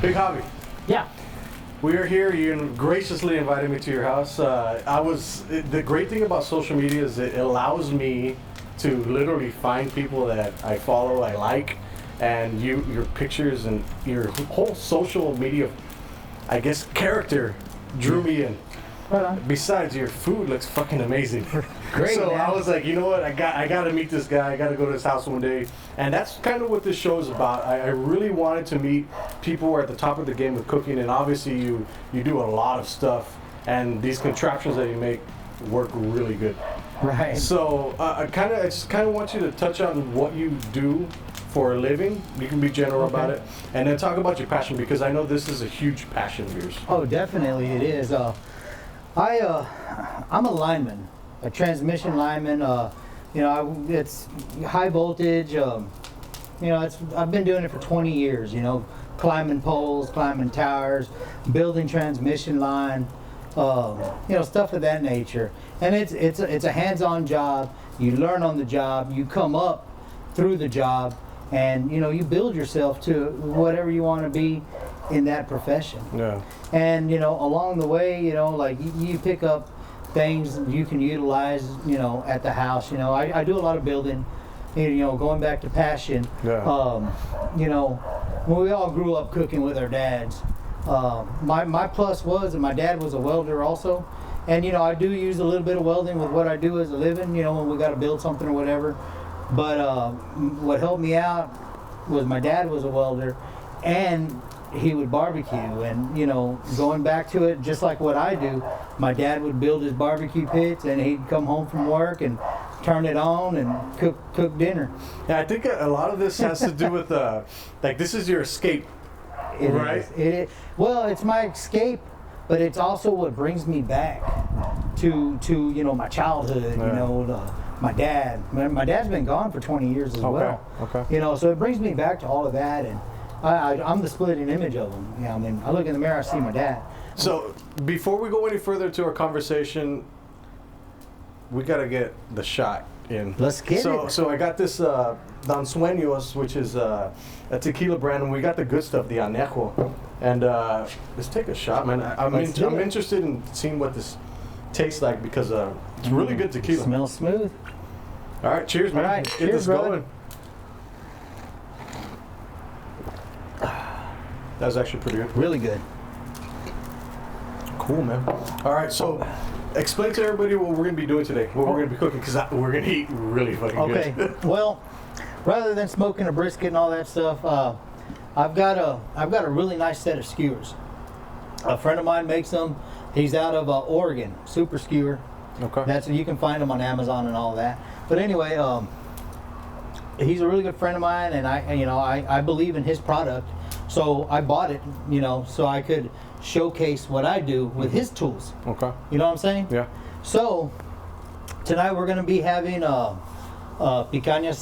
Big Hobby. Yeah. We are here. You graciously invited me to your house. The great thing about social media is it allows me to literally find people that I follow, I like, and your pictures and your whole social media, I guess, character drew me in. Right on. Besides, your food looks fucking amazing. Great. So man. I was like, you know what? I got to meet this guy. I got to go to his house one day. And that's kind of what this show is about. I really wanted to meet people who are at the top of the game with cooking. And obviously, you do a lot of stuff. And these contraptions that you make work really good. Right. So I just kind of want you to touch on what you do for a living. You can be general about it. And then talk about your passion, because I know this is a huge passion of yours. Oh, definitely it is. I'm a lineman, a transmission lineman. It's high voltage. I've been doing it for 20 years. Climbing poles, climbing towers, building transmission line. Stuff of that nature. And it's a hands-on job. You learn on the job. You come up through the job, and you build yourself to whatever you want to be in that profession. Yeah. And along the way, you pick up things you can utilize, at the house. I do a lot of building. Going back to passion. Yeah. When we all grew up cooking with our dads. My plus was that my dad was a welder also, and I do use a little bit of welding with what I do as a living. When we got to build something or whatever. But what helped me out was my dad was a welder, and he would barbecue. And going back to it, just like what I do, my dad would build his barbecue pits, and he'd come home from work and turn it on and cook dinner. Yeah, I think a lot of this has to do with this is your escape. It right? is. Well, it's my escape, but it's also what brings me back to my childhood. Yeah. My dad. My dad's been gone for 20 years as well. Okay. So it brings me back to all of that, and I'm the splitting image of him. I look in the mirror, I see my dad. So before we go any further to our conversation, we gotta get the shot in. Let's get it. So I got this Don Suenos, which is a tequila brand, and we got the good stuff, the añejo. And let's take a shot, man. I'm interested in seeing what this tastes like, because it's really good tequila. Smells smooth. All right, cheers, man. All right, Get cheers, this brother. going. That was actually pretty good. Really good. Cool, man. All right, so explain to everybody what we're going to be doing today, what we're going to be cooking, because we're going to eat really fucking good. Okay. Well, rather than smoking a brisket and all that stuff, I've got a really nice set of skewers. A friend of mine makes them. He's out of Oregon, Super Skewer. Okay. You can find them on Amazon and all that. But anyway, he's a really good friend of mine, and I believe in his product. So I bought it, so I could showcase what I do with his tools. Okay. You know what I'm saying? Yeah. So tonight we're going to be having picanha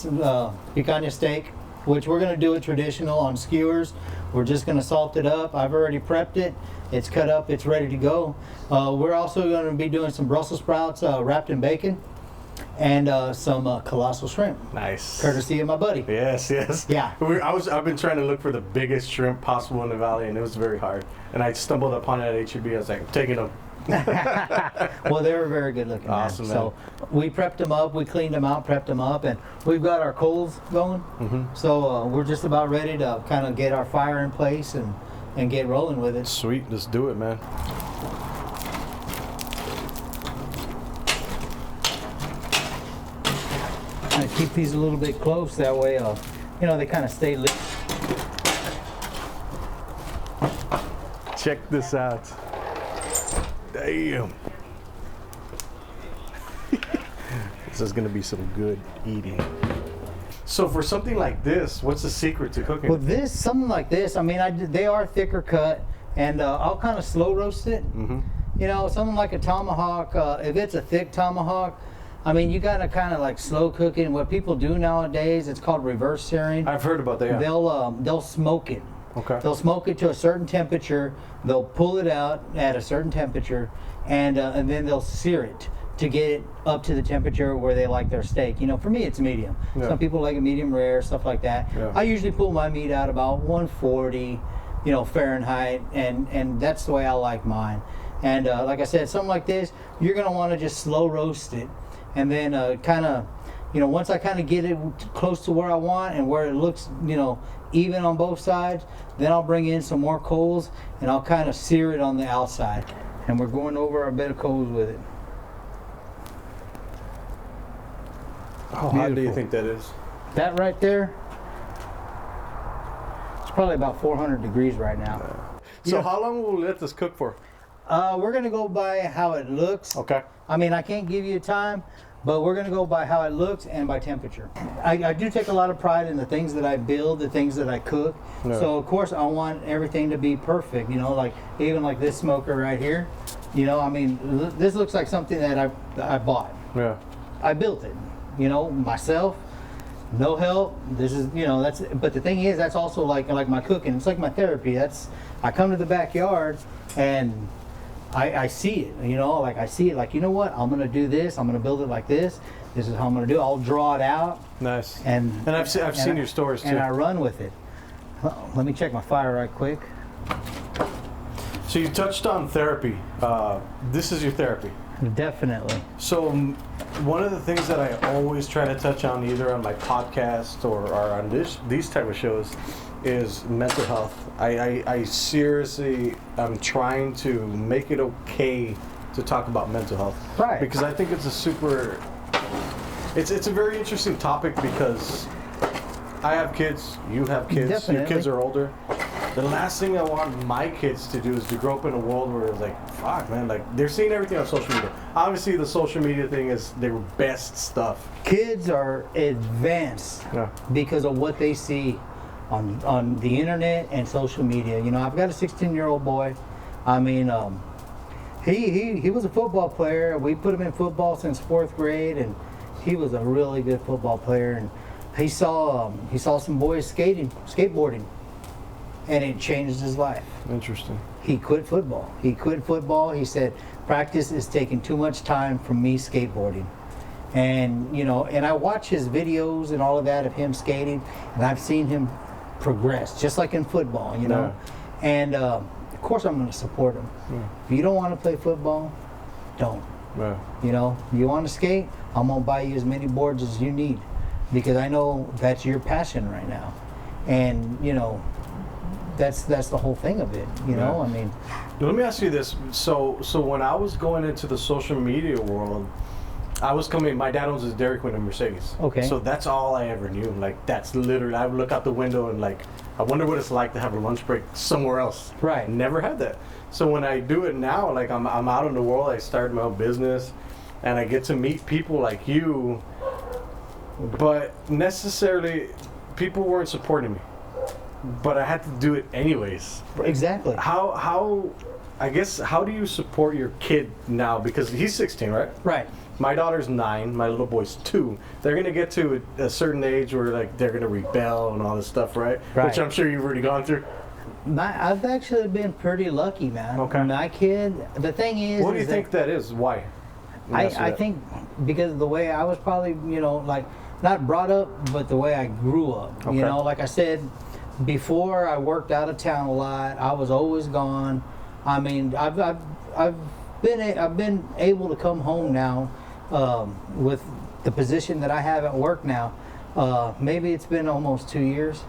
steak, which we're going to do it traditional on skewers. We're just going to salt it up. I've already prepped it. It's cut up. It's ready to go. We're also going to be doing some Brussels sprouts wrapped in bacon, and some Colossal Shrimp. Nice. Courtesy of my buddy. Yes. Yeah. I've been trying to look for the biggest shrimp possible in the valley, and it was very hard. And I stumbled upon it at HEB. I was like, I'm taking them. Well, they were very good looking. Awesome, man. So we prepped them up, we cleaned them out, prepped them up, and we've got our coals going. Mm-hmm. So we're just about ready to kind of get our fire in place and get rolling with it. Sweet, let's do it, man. I keep these a little bit close, that way, they kind of stay lit. Check this out. Damn. This is gonna be some good eating. So for something like this, what's the secret to cooking? Well, something like this, they are thicker cut, and I'll kind of slow roast it. Mm-hmm. Something like a tomahawk, if it's a thick tomahawk, you gotta kind of like slow cook it. And what people do nowadays, it's called reverse searing. I've heard about that. Yeah. They'll smoke it. Okay. They'll smoke it to a certain temperature. They'll pull it out at a certain temperature, and then they'll sear it to get it up to the temperature where they like their steak. For me, it's medium. Yeah. Some people like it medium rare, stuff like that. Yeah. I usually pull my meat out about 140, Fahrenheit, and that's the way I like mine. And like I said, something like this, you're gonna want to just slow roast it, and then kind of, once I kind of get it close to where I want and where it looks, even on both sides, then I'll bring in some more coals and I'll kind of sear it on the outside. And we're going over our bed of coals with it. How hot do you think that is? That right there, it's probably about 400 degrees right now. So how long will we let this cook for? We're gonna go by how it looks. Okay. I mean, I can't give you a time, but we're gonna go by how it looks and by temperature. I do take a lot of pride in the things that I build, the things that I cook. Yeah. So of course I want everything to be perfect, like even like this smoker right here. I mean, this looks like something that I bought. Yeah. I built it, myself. No help. This is, that's. But the thing is, that's also like my cooking. It's like my therapy. I come to the backyard and I see it. I see it. Like, you know what? I'm gonna do this. I'm gonna build it like this. This is how I'm gonna do it. I'll draw it out. Nice. And I've seen your stories too. And I run with it. Let me check my fire right quick. So you touched on therapy. This is your therapy. Definitely. So one of the things that I always try to touch on, either on my podcast or on these type of shows, is mental health. I seriously am trying to make it okay to talk about mental health. Right. Because I think it's a very interesting topic, because I have kids, you have kids, Definitely. Your kids are older. The last thing I want my kids to do is to grow up in a world where it's like, fuck, man, like they're seeing everything on social media. Obviously, the social media thing is their best stuff. Kids are advanced because of what they see on the internet and social media. I've got a 16-year-old boy. I mean, he was a football player. We put him in football since 4th grade, and he was a really good football player. And he saw some boys skateboarding, and it changed his life. Interesting. He quit football. He said, practice is taking too much time from me skateboarding. And, and I watch his videos and all of that of him skating, and I've seen him progress, just like in football, Yeah. And of course I'm going to support him. Yeah. If you don't want to play football, don't. Yeah. You want to skate, I'm going to buy you as many boards as you need, because I know that's your passion right now. And, that's the whole thing of it, Yeah. I mean. Let me ask you this. So when I was going into the social media world, my dad owns a Dairy Queen and Mercedes. Okay. So that's all I ever knew. Like, that's literally, I would look out the window and like, I wonder what it's like to have a lunch break somewhere else. Right. Never had that. So when I do it now, like I'm out in the world, I started my own business, and I get to meet people like you, but necessarily people weren't supporting me. But I had to do it anyways. Exactly. How do you support your kid now? Because he's 16, right? Right. My daughter's 9, my little boy's 2. They're gonna get to a certain age where like they're gonna rebel and all this stuff, right? Right. Which I'm sure you've already gone through. I've actually been pretty lucky, man. Okay. My kid, the thing is... What do you think that is? Why? I think because of the way I was probably, like, not brought up, but the way I grew up. Okay. Like I said, before I worked out of town a lot. I was always gone. I mean, I've been able to come home now with the position that I have at work now. Maybe it's been almost 2 years.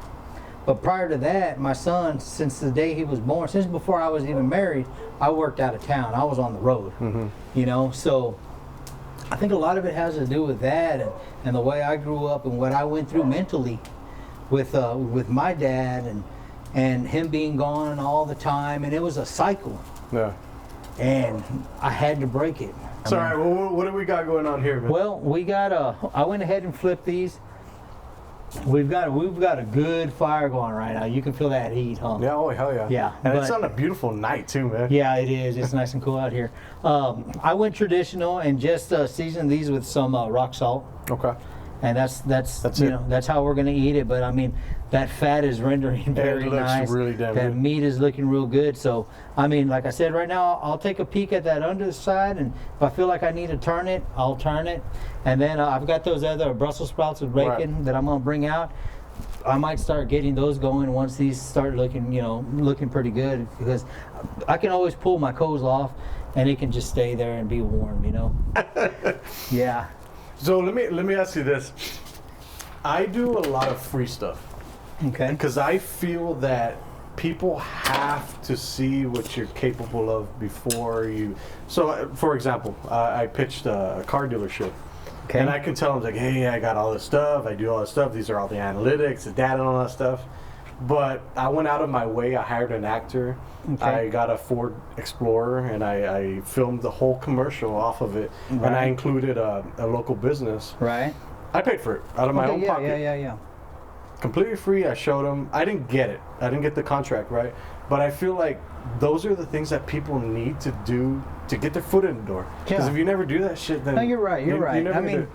But prior to that, my son, since the day he was born, since before I was even married, I worked out of town. I was on the road. Mm-hmm. So I think a lot of it has to do with that and the way I grew up and what I went through mentally with my dad and him being gone all the time, and it was a cycle. Yeah. And I had to break it. Sorry, what do we got going on here, man? Well, we got I went ahead and flipped these. We've got a good fire going right now. You can feel that heat, huh? Yeah, oh hell yeah. Yeah, And it's but- on a beautiful night too, man. Yeah, it is. It's nice and cool out here. I went traditional and just seasoned these with some rock salt. Okay. And that's it. That's how we're gonna eat it. But I mean, that fat is rendering very it looks nice. really damn that good. meat is looking real good. So I mean, like I said, right now I'll take a peek at that underside, and if I feel like I need to turn it, I'll turn it. And then I've got those other Brussels sprouts with bacon that I'm gonna bring out. I might start getting those going once these start looking, looking pretty good, because I can always pull my coals off and it can just stay there and be warm, Yeah. So let me ask you this. I do a lot of free stuff. Okay. Because I feel that people have to see what you're capable of before you. So, for example, I pitched a car dealership. Okay. And I can tell them, like, hey, I got all this stuff. I do all this stuff. These are all the analytics, the data, and all that stuff. But I went out of my way. I hired an actor. Okay. I got a Ford Explorer, and I filmed the whole commercial off of it. Right. And I included a local business. Right. I paid for it out of my own pocket. Yeah. Completely free. I showed them. I didn't get it. I didn't get the contract, right? But I feel like those are the things that people need to do to get their foot in the door. Because if you never do that shit, then... No, you're right. You're right. I mean,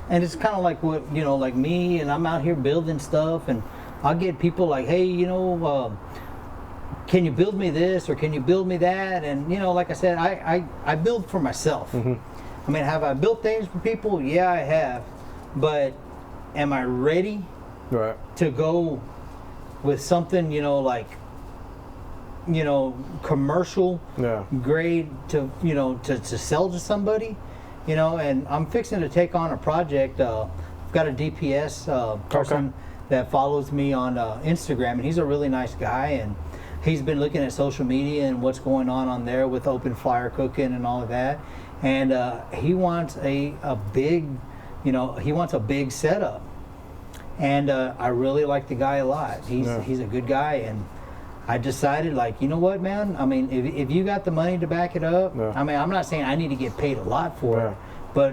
and it's kind of like what, like me, and I'm out here building stuff, and I'll get people like, hey, can you build me this, or can you build me that? And, like I said, I build for myself. Mm-hmm. I mean, have I built things for people? Yeah, I have. But am I ready to go with something, commercial grade to sell to somebody, and I'm fixing to take on a project. I've got a DPS person that follows me on Instagram, and he's a really nice guy, and he's been looking at social media and what's going on there with open fire cooking and all of that, and he wants a big, he wants a big setup, and I really like the guy a lot. He's a good guy, and I decided, like, you know what, man? I mean, if you got the money to back it up, I mean, I'm not saying I need to get paid a lot for it, but,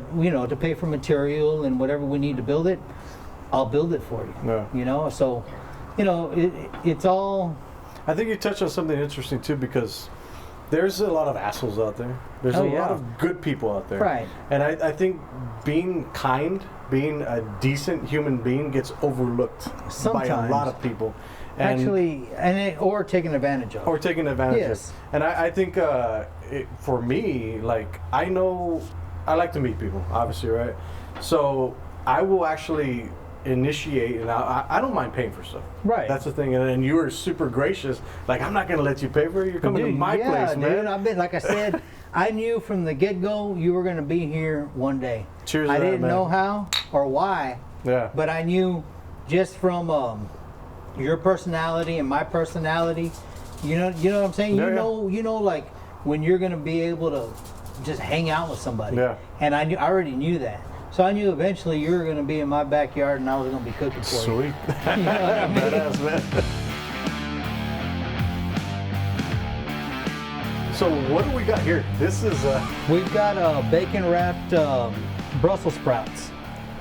to pay for material and whatever we need to build it, I'll build it for you. So, it's all... I think you touched on something interesting, too, because there's a lot of assholes out there. There's a lot of good people out there. Right. And I think being kind, being a decent human being gets overlooked by a lot of people. Or taken advantage of. Or taken advantage of. And I think for me, like, I like to meet people, obviously, right? So I will actually initiate, and I don't mind paying for stuff. Right. That's the thing. And you were super gracious. Like, I'm not going to let you pay for it. You're coming to my place, man. I've been, like I said, I knew from the get-go you were going to be here one day. Cheers. I didn't know how or why. Yeah. But I knew just from your personality and my personality, you know what I'm saying? You know, like when you're gonna be able to just hang out with somebody. Yeah. And I already knew that. So I knew eventually you were gonna be in my backyard and I was gonna be cooking for you. Sweet. You know what I mean? Badass, man. So what do we got here? This is we've got bacon wrapped Brussels sprouts.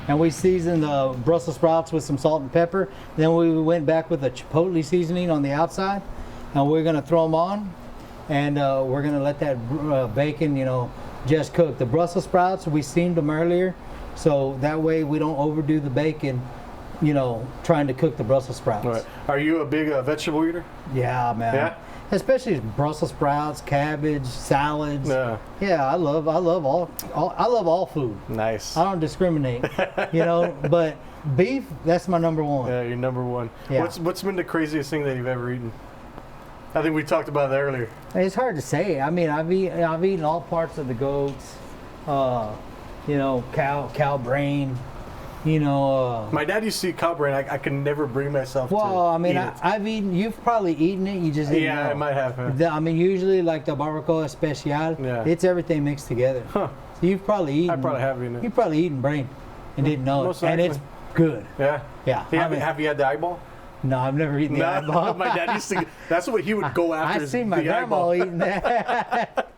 And we seasoned the Brussels sprouts with some salt and pepper. Then we went back with a chipotle seasoning on the outside. And we're going to throw them on. And we're going to let that bacon, just cook. The Brussels sprouts, we steamed them earlier. So that way we don't overdo the bacon, trying to cook the Brussels sprouts. Right. Are you a big vegetable eater? Yeah, man. Yeah? Especially Brussels sprouts, cabbage, salads. Yeah, I love all food. Nice. I don't discriminate, but beef, that's my number one. Yeah, you're number one. Yeah. What's been the craziest thing that you've ever eaten? I think we talked about that earlier. It's hard to say. I mean, I've eaten all parts of the goats, cow brain. My dad used to eat cow brain. I could never bring myself to eat it. I've eaten. You've probably eaten it. You just didn't know. I might have. Usually like the barbacoa especial. Yeah. It's everything mixed together. Huh. So you've probably eaten. I probably have eaten it. You've probably eaten brain and didn't know it. And it's good. Yeah. Yeah. Have you had the eyeball? No, I've never eaten the eyeball. My dad used to. That's what he would go after. I've seen my grandma eating that.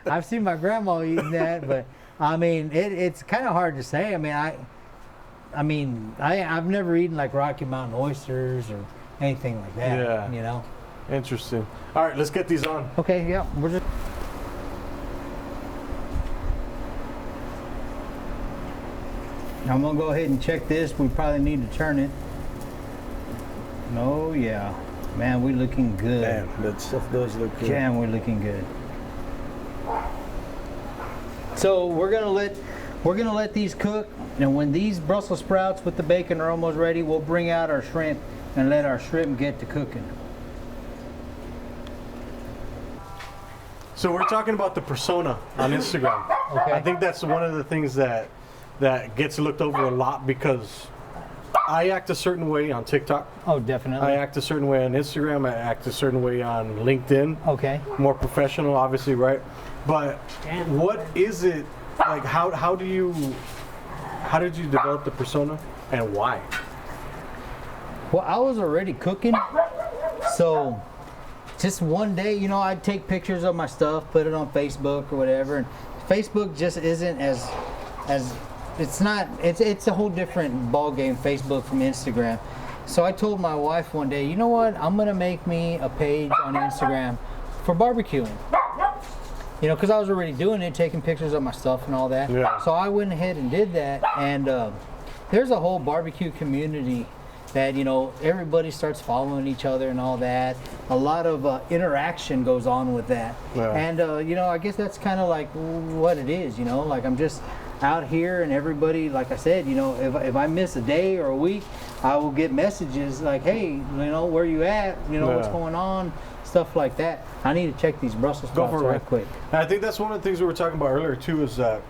I've seen my grandma eating that, but I mean, it's kind of hard to say. I've never eaten like Rocky Mountain oysters or anything like that. Yeah. Interesting. All right, let's get these on. Okay. Yeah. We're just. I'm gonna go ahead and check this. We probably need to turn it. Oh yeah, man, we looking good. Damn, that stuff does look good. Damn, we're looking good. So we're gonna let we're gonna let these cook, and when these Brussels sprouts with the bacon are almost ready, we'll bring out our shrimp and let our shrimp get to cooking. So we're talking about the persona on Instagram. Okay. I think that's one of the things that gets looked over a lot, because I act a certain way on TikTok. Oh, definitely. I act a certain way on Instagram. I act a certain way on LinkedIn. Okay. More professional, obviously, right? But what is it like? How did you develop the persona, and why? Well, I was already cooking, so just one day, you know, I'd take pictures of my stuff, put it on Facebook or whatever, and Facebook just isn't as it's a whole different ball game, Facebook from Instagram. So I told my wife one day, you know what, I'm gonna make me a page on Instagram for barbecuing. You know, because I was already doing it, taking pictures of my stuff and all that. Yeah. So I went ahead and did that, and there's a whole barbecue community that, you know, everybody starts following each other and all that. A lot of interaction goes on with that. Yeah. And, you know, I guess that's kind of like what it is, you know, like I'm just out here, and everybody, like I said, you know, if I miss a day or a week, I will get messages like, hey, you know, where you at? You know, what's going on? Stuff like that. I need to check these Brussels sprouts right quick. And I think that's one of the things we were talking about earlier too, is that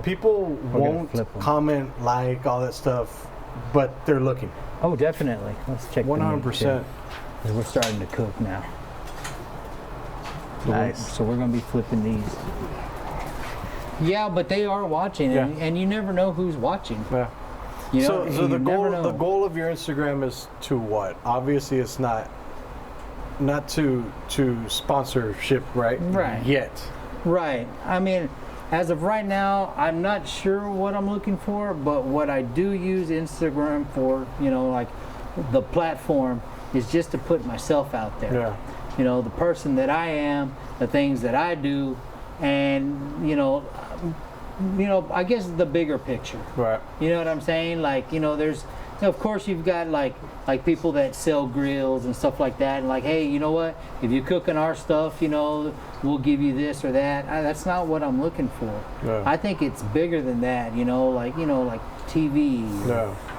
people won't comment, like, all that stuff, but they're looking. Oh, definitely. Let's check 100%. We're starting to cook now. Nice. So we're going to be flipping these. Yeah, but they are watching, and you never know who's watching. Yeah. You know, so the goal of your Instagram is to what? Obviously, it's not to sponsorship, right? Right. Yet. Right. I mean, as of right now, I'm not sure what I'm looking for, but what I do use Instagram for, you know, like the platform, is just to put myself out there. Yeah. You know, the person that I am, the things that I do, and you know, I guess the bigger picture. Right. You know what I'm saying? Like, you know, there's, of course, you've got like people that sell grills and stuff like that, and like, hey, you know what? If you're cooking our stuff, you know, we'll give you this or that. That's not what I'm looking for. Yeah. I think it's bigger than that. You know, like TV,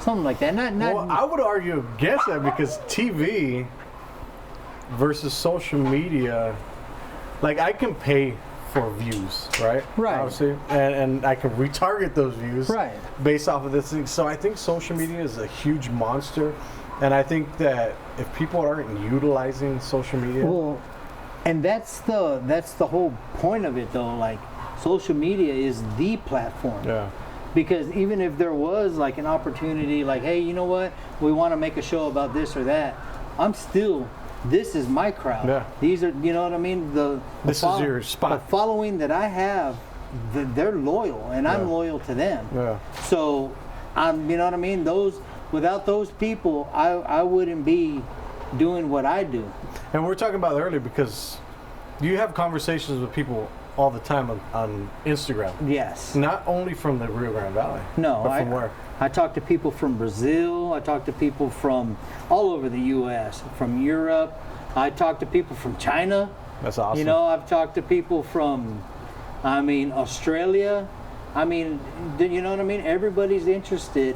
something like that. Not. Well, I would argue against that, because TV versus social media, like, I can pay for views, right? Right. Obviously, and I can retarget those views, right, based off of this thing. So I think social media is a huge monster, and I think that if people aren't utilizing social media, well, and that's the whole point of it, though. Like, social media is the platform. Yeah. Because even if there was like an opportunity, like, hey, you know what, we want to make a show about this or that, this is my crowd. Yeah. These are, you know what I mean? This is your spot. The following that I have, they're loyal, and I'm loyal to them. Yeah. So, you know what I mean? Without those people, I wouldn't be doing what I do. And we're talking about it earlier, because you have conversations with people all the time on Instagram. Yes. Not only from the Rio Grande Valley. No. But from where? I talk to people from Brazil. I talk to people from all over the U.S., from Europe. I talk to people from China. That's awesome. You know, I've talked to people from, Australia. You know what I mean? Everybody's interested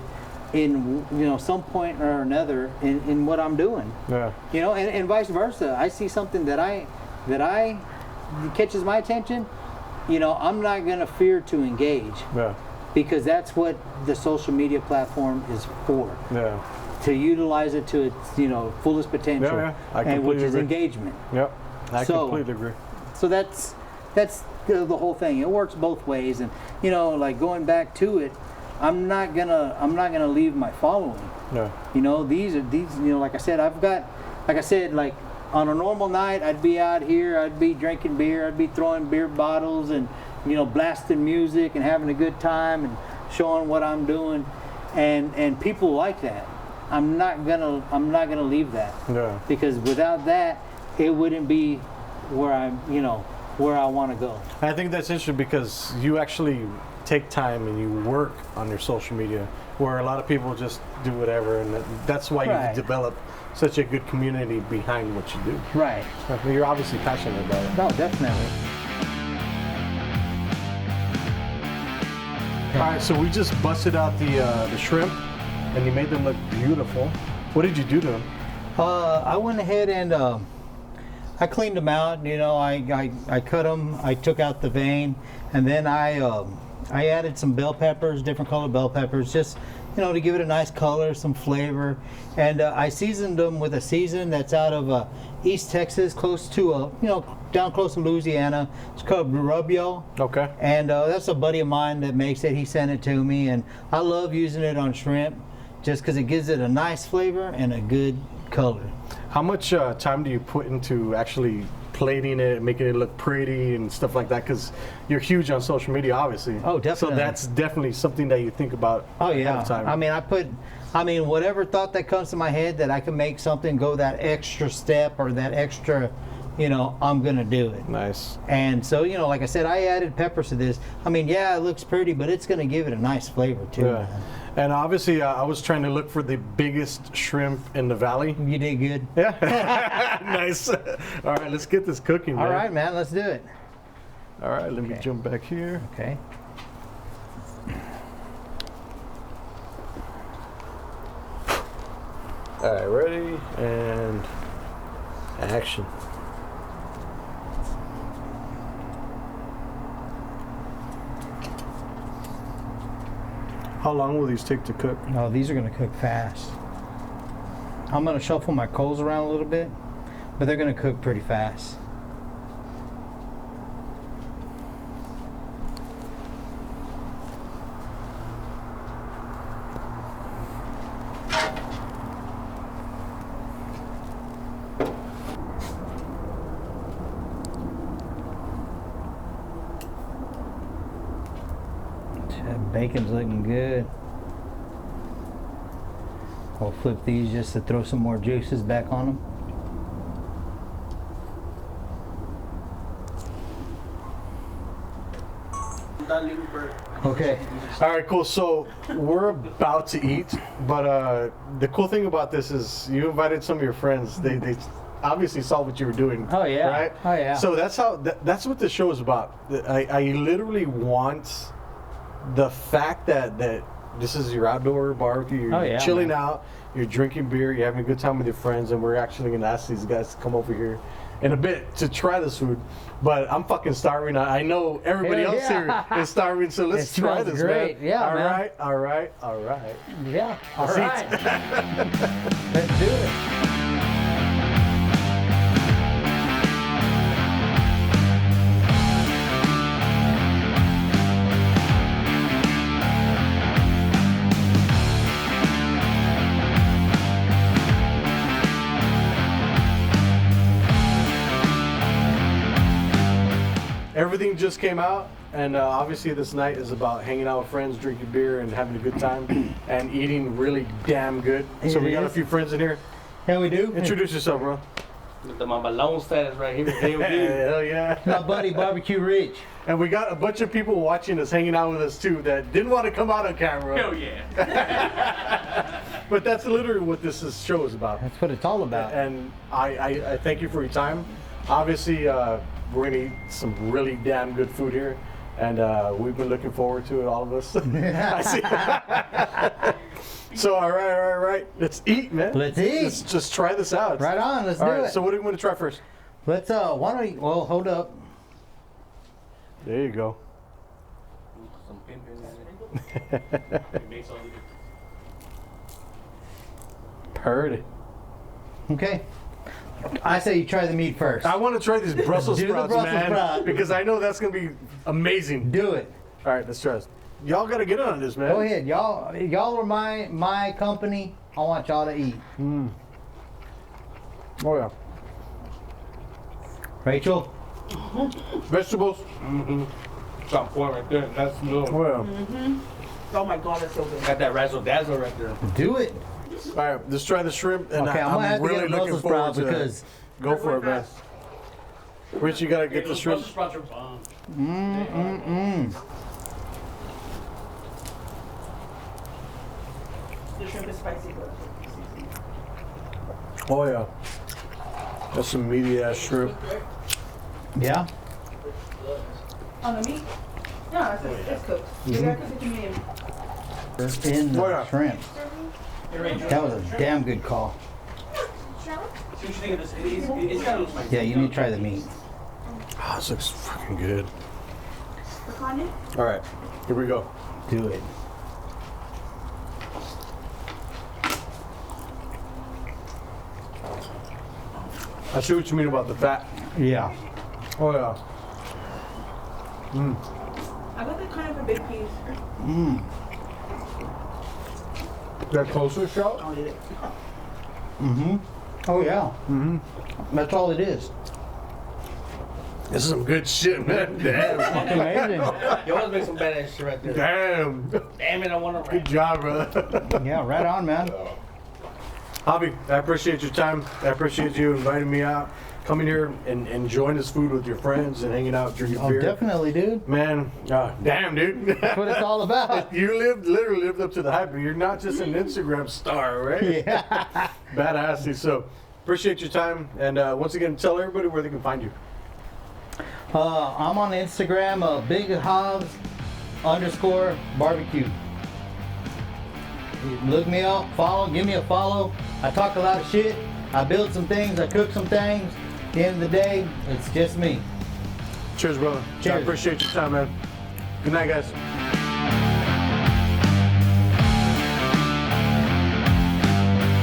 in, some point or another in what I'm doing. Yeah. You know, and vice versa. I see something that catches my attention, I'm not going to fear to engage. Yeah. Because that's what the social media platform is for. Yeah. To utilize it to its, fullest potential. Yeah, I and which is agree. engagement. Yep. I completely agree. So that's the whole thing. It works both ways, and like going back to it, I'm not gonna leave my following. Yeah. These like I said, like on a normal night, I'd be out here, I'd be drinking beer, I'd be throwing beer bottles and blasting music and having a good time and showing what I'm doing, and people like that. I'm not gonna leave that. Yeah. Because without that, it wouldn't be where where I want to go. I think that's interesting, because you actually take time and you work on your social media, where a lot of people just do whatever, and that's why you've developed such a good community behind what you do. Right. You're obviously passionate about it. No, definitely. All right, so we just busted out the shrimp, and you made them look beautiful. What did you do to them? I went ahead and I cleaned them out. You know, I cut them. I took out the vein, and then I added some bell peppers, different colored bell peppers, just to give it a nice color, some flavor. And I seasoned them with a season that's out of East Texas, close to down close to Louisiana. It's called Rubio. Okay. And that's a buddy of mine that makes it. He sent it to me, and I love using it on shrimp, just because it gives it a nice flavor and a good color. How much time do you put into actually plating it, making it look pretty and stuff like that? Because you're huge on social media, obviously. Oh, definitely. So that's definitely something that you think about. Oh yeah. Ahead of time. I mean, whatever thought that comes to my head that I can make something go that extra step or that extra, I'm gonna do it. Nice. And so, like I said, I added peppers to this. I mean, yeah, it looks pretty, but it's gonna give it a nice flavor too. Yeah. And obviously, I was trying to look for the biggest shrimp in the valley. You did good. Yeah. Nice. All right, let's get this cooking, man. All right, man, let's do it. All right, let me jump back here. Okay. All right, ready and action. How long will these take to cook? No, these are gonna cook fast. I'm gonna shuffle my coals around a little bit, but they're gonna cook pretty fast. Bacon's looking good. We'll flip these just to throw some more juices back on them. Okay. All right, cool. So we're about to eat, but the cool thing about this is you invited some of your friends. They obviously saw what you were doing. Oh yeah. Right. Oh yeah. So that's what the show is about. I literally want the fact that this is your outdoor barbecue. You're chilling out. You're drinking beer. You're having a good time with your friends, and we're actually gonna ask these guys to come over here in a bit to try this food. But I'm fucking starving. I know everybody else here is starving, so let's try this, great. man. Yeah, all man. right, all right, all right. Yeah. All Let's right. eat. Let's do it. Everything just came out, and obviously this night is about hanging out with friends, drinking beer, and having a good time, and eating really damn good. So we got a few friends in here. Yeah, we do. Introduce yourself, bro. My balloon status right here. Hell yeah. My buddy Barbecue Rich. And we got a bunch of people watching us, hanging out with us too, that didn't want to come out on camera. Hell yeah. But that's literally what this show is about. That's what it's all about. And I thank you for your time. Obviously, we're gonna eat some really damn good food here, and we've been looking forward to it, all of us. I see. So all right. Let's eat, man. Let's eat. Let's just try this out. Right on. Let's All do right. it. So what do you want to try first? Let's well, hold up. There you go. Some pimping in it. Heard it. Okay. I say you try the meat first. I want to try these Brussels Do the sprouts, Brussels man, sprouts. because I know that's gonna be amazing. Do it. All right, let's try this. Y'all gotta get on this, man. Go ahead. Y'all are my company. I want y'all to eat. Oh yeah. Rachel? Vegetables. Top four right there. That's little. Oh yeah. Oh my god, that's so good. Got that razzle dazzle right there. Do it. All right, let's try the shrimp. And Okay, I'm gonna have to really get a looking Brussels forward sprout to because that. Go for it, man. Rich, you gotta get the shrimp. Brussels sprouts are bomb. The shrimp is spicy, but Oh yeah. That's some meaty ass shrimp. yeah. on the meat. No, it's cooked. You gotta cook it to me. In the Oh, yeah. shrimp. That was a damn good call. See what you think of this? It's gotta look like. Yeah, you need to try the meat. Oh, this looks fucking good. Picanha? All right, here we go. Do it. I see what you mean about the fat. Yeah. Oh yeah. I got the kind of a big piece. That closer shot? I'll eat it. Oh yeah. That's all it is. This is some good shit, man. Damn. Amazing. You always make some badass shit right there. Damn. Damn it, I want to Good job, brother. Yeah, right on, man. Javi, I appreciate your time. I appreciate you inviting me out, coming here and enjoying this food with your friends and hanging out, drinking Oh, beer. definitely, dude. Man, damn, dude. That's what it's all about. You literally lived up to the hype. You're not just an Instagram star, right? Yeah. Badass. So, appreciate your time. And once again, tell everybody where they can find you. I'm on Instagram, BigHobbs_barbecue. You look me up, give me a follow. I talk a lot of shit. I build some things, I cook some things. At the end of the day, it's just me. Cheers, brother. Cheers. I appreciate your time, man. Good night, guys.